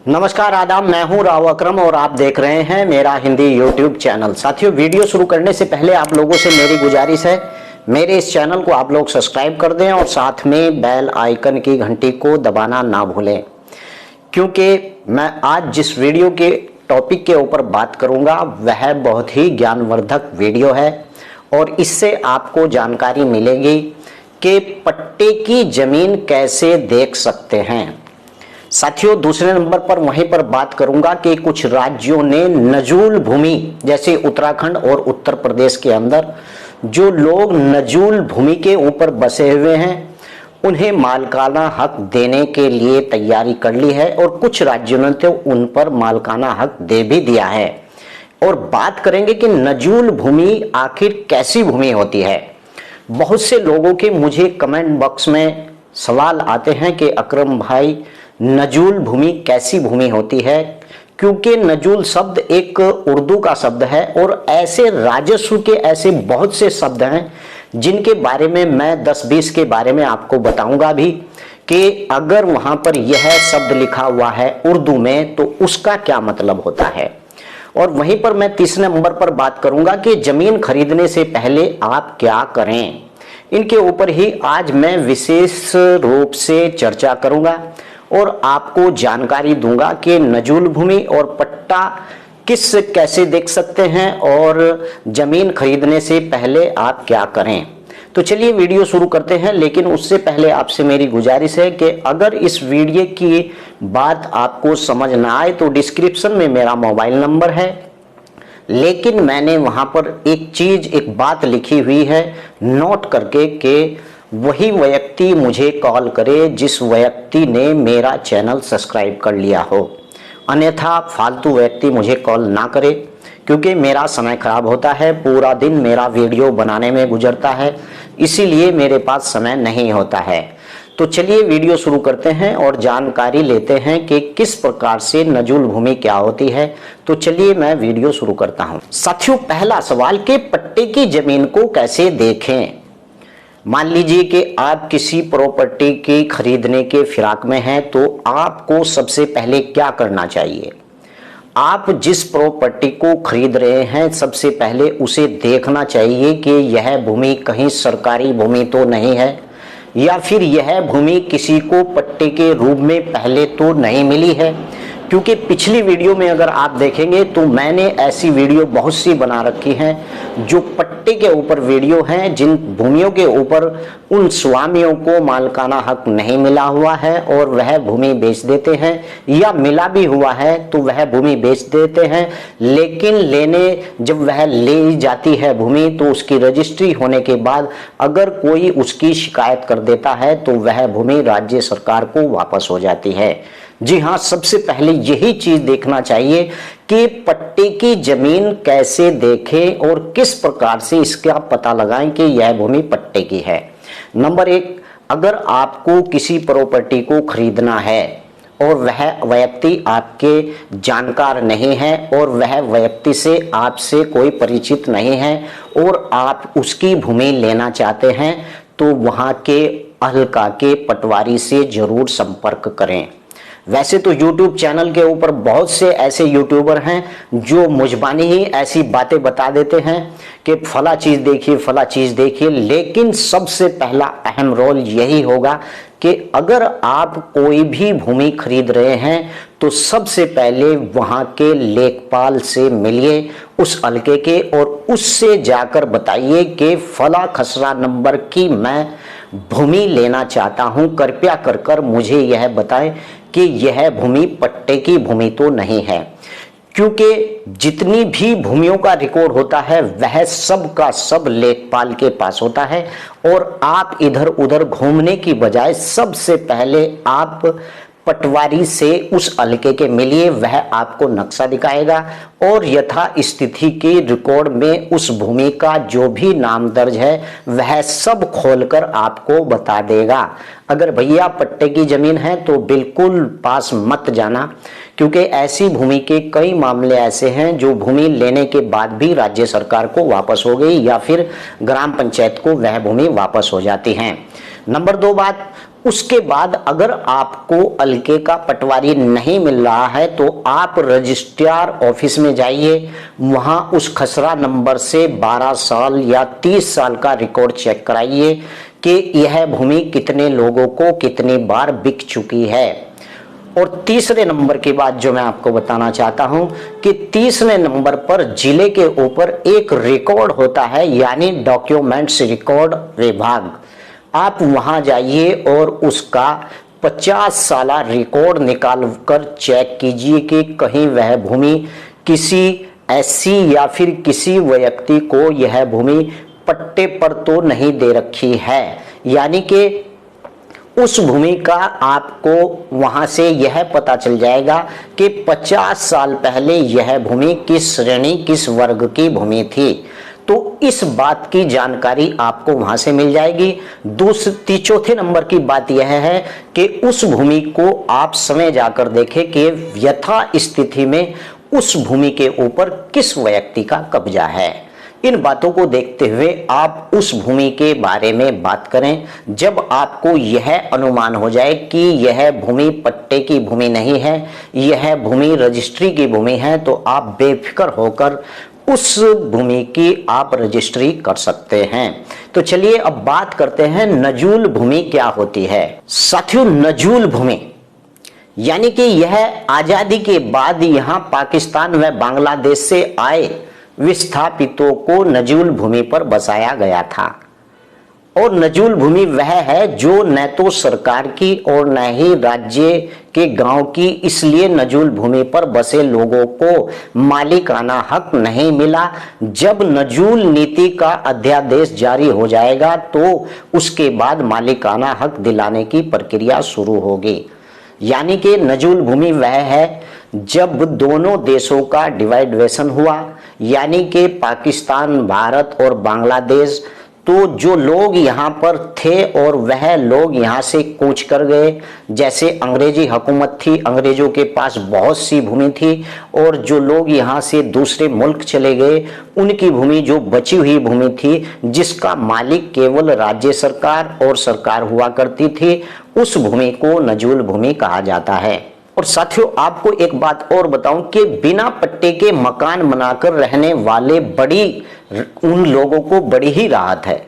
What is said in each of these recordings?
नमस्कार आदाब, मैं हूं राव अकरम और आप देख रहे हैं मेरा हिंदी यूट्यूब चैनल। साथियों, वीडियो शुरू करने से पहले आप लोगों से मेरी गुजारिश है, मेरे इस चैनल को आप लोग सब्सक्राइब कर दें और साथ में बेल आइकन की घंटी को दबाना ना भूलें, क्योंकि मैं आज जिस वीडियो के टॉपिक के ऊपर बात करूंगा वह बहुत ही ज्ञानवर्धक वीडियो है और इससे आपको जानकारी मिलेगी कि पट्टे की जमीन कैसे देख सकते हैं। साथियों, दूसरे नंबर पर वहीं पर बात करूंगा कि कुछ राज्यों ने नजूल भूमि, जैसे उत्तराखंड और उत्तर प्रदेश के अंदर जो लोग नजूल भूमि के ऊपर बसे हुए हैं उन्हें मालिकाना हक देने के लिए तैयारी कर ली है और कुछ राज्यों ने तो उन पर मालिकाना हक दे भी दिया है। और बात करेंगे कि नजूल भूमि आखिर कैसी भूमि होती है। बहुत से लोगों के मुझे कमेंट बॉक्स में सवाल आते हैं कि अकरम भाई, नजूल भूमि कैसी भूमि होती है, क्योंकि नजूल शब्द एक उर्दू का शब्द है और ऐसे राजस्व के ऐसे बहुत से शब्द हैं जिनके बारे में मैं 10-20 के बारे में आपको बताऊंगा भी कि अगर वहां पर यह शब्द लिखा हुआ है उर्दू में तो उसका क्या मतलब होता है। और वहीं पर मैं तीसरे नंबर पर बात करूंगा कि जमीन खरीदने से पहले आप क्या करें। इनके ऊपर ही आज मैं विशेष रूप से चर्चा करूंगा और आपको जानकारी दूंगा कि नजूल भूमि और पट्टा कैसे देख सकते हैं और जमीन खरीदने से पहले आप क्या करें। तो चलिए वीडियो शुरू करते हैं, लेकिन उससे पहले आपसे मेरी गुजारिश है कि अगर इस वीडियो की बात आपको समझ ना आए तो डिस्क्रिप्शन में मेरा मोबाइल नंबर है, लेकिन मैंने वहां पर एक बात लिखी हुई है नोट करके कि वही व्यक्ति मुझे कॉल करे जिस व्यक्ति ने मेरा चैनल सब्सक्राइब कर लिया हो, अन्यथा फालतू व्यक्ति मुझे कॉल ना करे, क्योंकि मेरा समय खराब होता है, पूरा दिन मेरा वीडियो बनाने में गुजरता है, इसीलिए मेरे पास समय नहीं होता है। तो चलिए वीडियो शुरू करते हैं और जानकारी लेते हैं कि किस प्रकार से नजूल भूमि क्या होती है। तो चलिए मैं वीडियो शुरू करता हूं। साथियों, पहला सवाल कि पट्टे की जमीन को कैसे देखें। मान लीजिए कि आप किसी प्रॉपर्टी की खरीदने के फिराक में हैं, तो आपको सबसे पहले क्या करना चाहिए। आप जिस प्रॉपर्टी को खरीद रहे हैं सबसे पहले उसे देखना चाहिए कि यह भूमि कहीं सरकारी भूमि तो नहीं है, या फिर यह भूमि किसी को पट्टे के रूप में पहले तो नहीं मिली है। क्योंकि पिछली वीडियो में अगर आप देखेंगे तो मैंने ऐसी वीडियो बहुत सी बना रखी हैं जो पट्टे के ऊपर वीडियो हैं, जिन भूमियों के ऊपर उन स्वामियों को मालिकाना हक नहीं मिला हुआ है और वह भूमि बेच देते हैं, या मिला भी हुआ है तो वह भूमि बेच देते हैं, लेकिन जब वह ले जाती है भूमि तो उसकी रजिस्ट्री होने के बाद अगर कोई उसकी शिकायत कर देता है तो वह भूमि राज्य सरकार को वापस हो जाती है। जी हाँ, सबसे पहले यही चीज देखना चाहिए कि पट्टे की जमीन कैसे देखें और किस प्रकार से इसका पता लगाएं कि यह भूमि पट्टे की है। नंबर 1, अगर आपको किसी प्रॉपर्टी को खरीदना है और वह व्यक्ति आपके जानकार नहीं है और वह व्यक्ति से आपसे कोई परिचित नहीं है और आप उसकी भूमि लेना चाहते हैं, तो वहां के हल्का के पटवारी से जरूर संपर्क करें। वैसे तो YouTube चैनल के ऊपर बहुत से ऐसे यूट्यूबर हैं जो मुजबानी ही ऐसी बातें बता देते हैं कि फला चीज देखिए, लेकिन सबसे पहला अहम रोल यही होगा कि अगर आप कोई भी भूमि खरीद रहे हैं तो सबसे पहले वहां के लेखपाल से मिलिए, उस हल्के के, और उससे जाकर बताइए कि फला खसरा नंबर की मैं भूमि लेना चाहता हूं, कृपया कर मुझे यह बताएं कि यह भूमि पट्टे की भूमि तो नहीं है। क्योंकि जितनी भी भूमियों का रिकॉर्ड होता है वह सब का सब लेखपाल के पास होता है और आप इधर उधर घूमने की बजाय सबसे पहले आप पटवारी से उस हल्के के मिलिए, वह आपको नक्शा दिखाएगा और यथा स्थिति के रिकॉर्ड में उस भूमि का जो भी नाम दर्ज है वह सब खोलकर आपको बता देगा। अगर भैया पट्टे की जमीन है तो बिल्कुल पास मत जाना, क्योंकि ऐसी भूमि के कई मामले ऐसे हैं जो भूमि लेने के बाद भी राज्य सरकार को वापस हो गई या फिर ग्राम पंचायत को वह भूमि वापस हो जाती है। नंबर 2 बात, उसके बाद अगर आपको अलके का पटवारी नहीं मिल रहा है तो आप रजिस्ट्रार ऑफिस में जाइए, वहां उस खसरा नंबर से 12 साल या 30 साल का रिकॉर्ड चेक कराइए कि यह भूमि कितने लोगों को कितनी बार बिक चुकी है। और तीसरे नंबर की बात जो मैं आपको बताना चाहता हूं कि तीसरे नंबर पर जिले के ऊपर एक रिकॉर्ड होता है, यानी डॉक्यूमेंट्स रिकॉर्ड विभाग। आप वहां जाइए और उसका 50 साल रिकॉर्ड निकाल कर चेक कीजिए कि कहीं वह भूमि किसी एससी या फिर किसी व्यक्ति को यह भूमि पट्टे पर तो नहीं दे रखी है। यानी कि उस भूमि का आपको वहां से यह पता चल जाएगा कि 50 साल पहले यह भूमि किस श्रेणी किस वर्ग की भूमि थी। तो इस बात की जानकारी आपको वहां से मिल जाएगी। चौथे नंबर की बात यह है कि उस भूमि को आप समय जाकर देखें कि यथा स्थिति में उस भूमि के ऊपर किस व्यक्ति का कब्जा है। इन बातों को देखते हुए आप उस भूमि के बारे में बात करें। जब आपको यह अनुमान हो जाए कि यह भूमि पट्टे की भूमि नहीं है, यह भूमि रजिस्ट्री की भूमि है, तो आप बेफिक्र होकर उस भूमि की आप रजिस्ट्री कर सकते हैं। तो चलिए अब बात करते हैं नजूल भूमि क्या होती है। साथियों, नजूल भूमि यानी कि यह आजादी के बाद यहां पाकिस्तान व बांग्लादेश से आए विस्थापितों को नजूल भूमि पर बसाया गया था। और नजूल भूमि वह है जो न तो सरकार की और न ही राज्य के गांव की, इसलिए नजूल भूमि पर बसे लोगों को मालिकाना हक नहीं मिला। जब नजूल नीति का अध्यादेश जारी हो जाएगा तो उसके बाद मालिकाना हक दिलाने की प्रक्रिया शुरू होगी। यानी कि नजूल भूमि वह है जब दोनों देशों का डिवाइडेशन हुआ, यानी कि पाकिस्तान, भारत और बांग्लादेश, तो जो लोग यहाँ पर थे और वह लोग यहाँ से कूच कर गए। जैसे अंग्रेजी हुकूमत थी, अंग्रेजों के पास बहुत सी भूमि थी, और जो लोग यहाँ से दूसरे मुल्क चले गए उनकी भूमि जो बची हुई भूमि थी जिसका मालिक केवल राज्य सरकार और सरकार हुआ करती थी, उस भूमि को नजूल भूमि कहा जाता है। और साथियों, आपको एक बात और बताऊं कि बिना पट्टे के मकान बनाकर रहने वाले उन लोगों को बड़ी ही राहत है।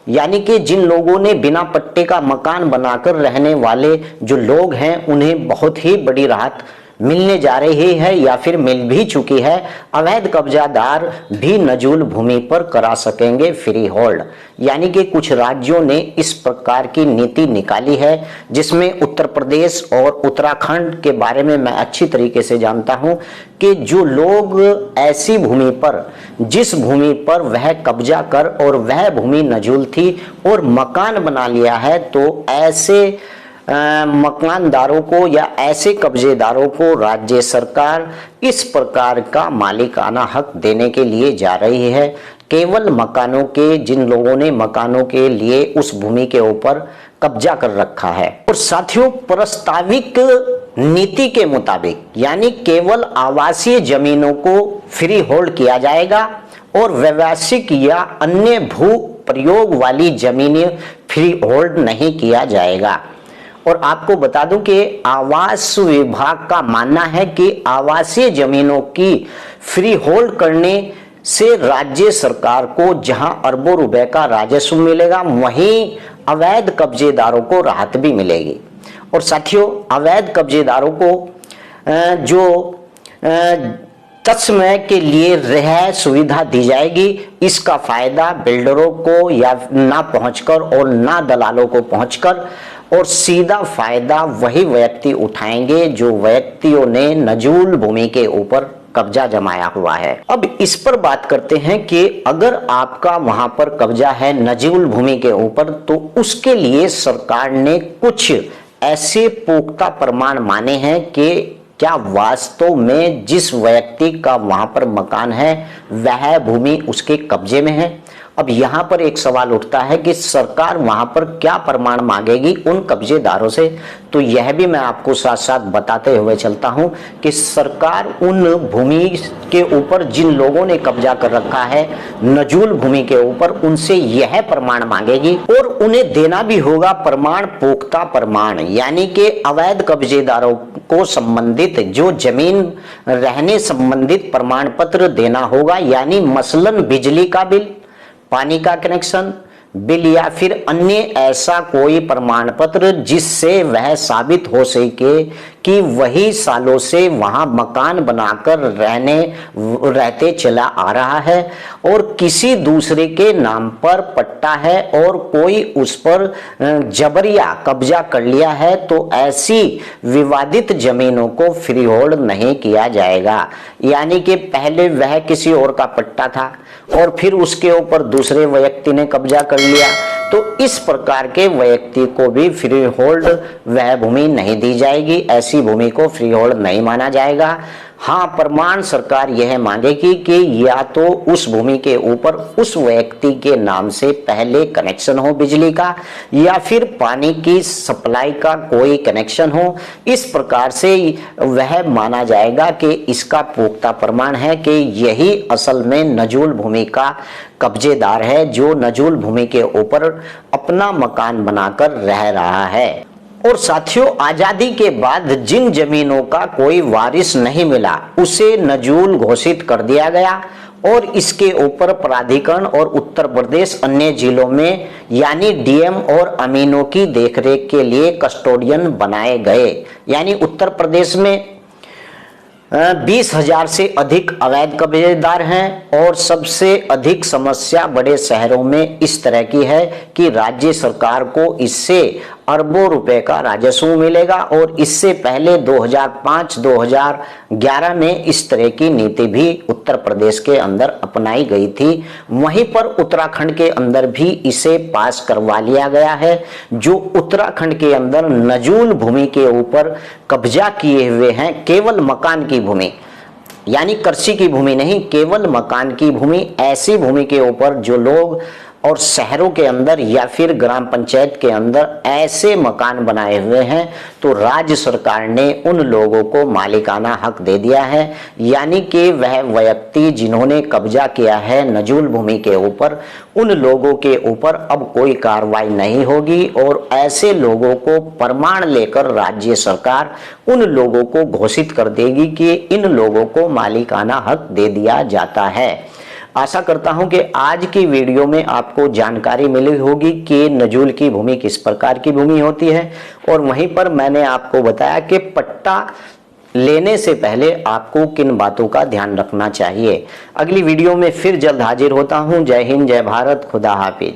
यानी कि जिन लोगों ने बिना पट्टे का मकान बनाकर रहने वाले जो लोग हैं उन्हें बहुत ही बड़ी राहत मिलने जा रही है या फिर मिल भी चुकी है। अवैध कब्जादार भी नजूल भूमि पर करा सकेंगे फ्री होल्ड। यानी कि कुछ राज्यों ने इस प्रकार की नीति निकाली है, जिसमें उत्तर प्रदेश और उत्तराखंड के बारे में मैं अच्छी तरीके से जानता हूं कि जो लोग ऐसी भूमि पर, जिस भूमि पर वह कब्जा कर और वह भूमि नजूल थी और मकान बना लिया है, तो ऐसे मकानदारों को या ऐसे कब्जेदारों को राज्य सरकार इस प्रकार का मालिकाना हक देने के लिए जा रही है। केवल मकानों के, जिन लोगों ने मकानों के लिए उस भूमि के ऊपर कब्जा कर रखा है। और साथियों, प्रस्तावित नीति के मुताबिक यानी केवल आवासीय जमीनों को फ्री होल्ड किया जाएगा और व्यवसायिक या अन्य भू प्रयोग वाली जमीनें फ्री होल्ड नहीं किया जाएगा। और आपको बता दूं कि आवास विभाग का मानना है कि आवासीय जमीनों की फ्री होल्ड करने से राज्य सरकार को जहां अरबों रुपए का राजस्व मिलेगा, वहीं अवैध कब्जेदारों को राहत भी मिलेगी। और साथियों, अवैध कब्जेदारों को जो तत्समय के लिए रिहाई सुविधा दी जाएगी, इसका फायदा बिल्डरों को या ना पहुंचकर और ना दलालों को पहुंचकर, और सीधा फायदा वही व्यक्ति उठाएंगे जो व्यक्तियों ने नजूल भूमि के ऊपर कब्जा जमाया हुआ है। अब इस पर बात करते हैं कि अगर आपका वहां पर कब्जा है नजूल भूमि के ऊपर, तो उसके लिए सरकार ने कुछ ऐसे पुख्ता प्रमाण माने हैं कि क्या वास्तव में जिस व्यक्ति का वहां पर मकान है वह भूमि उसके कब्जे में है। अब यहाँ पर एक सवाल उठता है कि सरकार वहां पर क्या प्रमाण मांगेगी उन कब्जेदारों से। तो यह भी मैं आपको साथ साथ बताते हुए चलता हूं कि सरकार उन भूमि के ऊपर जिन लोगों ने कब्जा कर रखा है नजूल भूमि के ऊपर, उनसे यह प्रमाण मांगेगी और उन्हें देना भी होगा प्रमाण, पुख्ता प्रमाण, यानी कि अवैध कब्जेदारों को संबंधित जो जमीन रहने संबंधित प्रमाण पत्र देना होगा। यानी मसलन बिजली का बिल, पानी का कनेक्शन बिल या फिर अन्य ऐसा कोई प्रमाण पत्र जिससे वह साबित हो सके कि वही सालों से वहां मकान बनाकर रहते चला आ रहा है और किसी दूसरे के नाम पर पट्टा है और कोई उस पर जबरिया कब्जा कर लिया है, तो ऐसी विवादित जमीनों को फ्री होल्ड नहीं किया जाएगा। यानी कि पहले वह किसी और का पट्टा था और फिर उसके ऊपर दूसरे व्यक्ति ने कब्जा कर लिया, तो इस प्रकार के व्यक्ति को भी फ्री होल्ड वह भूमि नहीं दी जाएगी, ऐसी भूमि को फ्री होल्ड नहीं माना जाएगा। हाँ, प्रमाण सरकार यह मांगेगी कि या तो उस भूमि के ऊपर उस व्यक्ति के नाम से पहले कनेक्शन हो बिजली का या फिर पानी की सप्लाई का कोई कनेक्शन हो। इस प्रकार से वह माना जाएगा कि इसका पुख्ता प्रमाण है कि यही असल में नजूल भूमि का कब्जेदार है, जो नजूल भूमि के ऊपर अपना मकान बनाकर रह रहा है। और साथियों, आजादी के बाद जिन जमीनों का कोई वारिस नहीं मिला उसे नजूल घोषित कर दिया गया और इसके ऊपर प्राधिकरण और उत्तर प्रदेश अन्य जिलों में यानी डीएम और अमीनों की देखरेख के लिए कस्टोडियन बनाए गए। यानी उत्तर प्रदेश में 20,000 से अधिक अवैध कब्जेदार हैं और सबसे अधिक समस्या बड़े शहरों में इस तरह की है कि राज्य सरकार को इससे अरबों रुपए का राजस्व मिलेगा और इससे पहले 2005-2011 में इस तरह की नीति भी उत्तर प्रदेश के अंदर अपनाई गई थी। वहीं पर उत्तराखंड के अंदर भी इसे पास करवा लिया गया है, जो उत्तराखंड के अंदर नजूल भूमि के ऊपर कब्जा किए हुए हैं, केवल मकान की भूमि यानी कृषि की भूमि नहीं, केवल मकान की भूमि, ऐसी भूमि के ऊपर जो लोग और शहरों के अंदर या फिर ग्राम पंचायत के अंदर ऐसे मकान बनाए हुए हैं, तो राज्य सरकार ने उन लोगों को मालिकाना हक दे दिया है। यानी कि वह व्यक्ति जिन्होंने कब्जा किया है नजूल भूमि के ऊपर, उन लोगों के ऊपर अब कोई कार्रवाई नहीं होगी और ऐसे लोगों को प्रमाण लेकर राज्य सरकार उन लोगों को घोषित कर देगी कि इन लोगों को मालिकाना हक दे दिया जाता है। आशा करता हूं कि आज की वीडियो में आपको जानकारी मिली होगी कि नजूल की भूमि किस प्रकार की भूमि होती है और वहीं पर मैंने आपको बताया कि पट्टा लेने से पहले आपको किन बातों का ध्यान रखना चाहिए। अगली वीडियो में फिर जल्द हाजिर होता हूं। जय हिंद, जय भारत, खुदा हाफिज।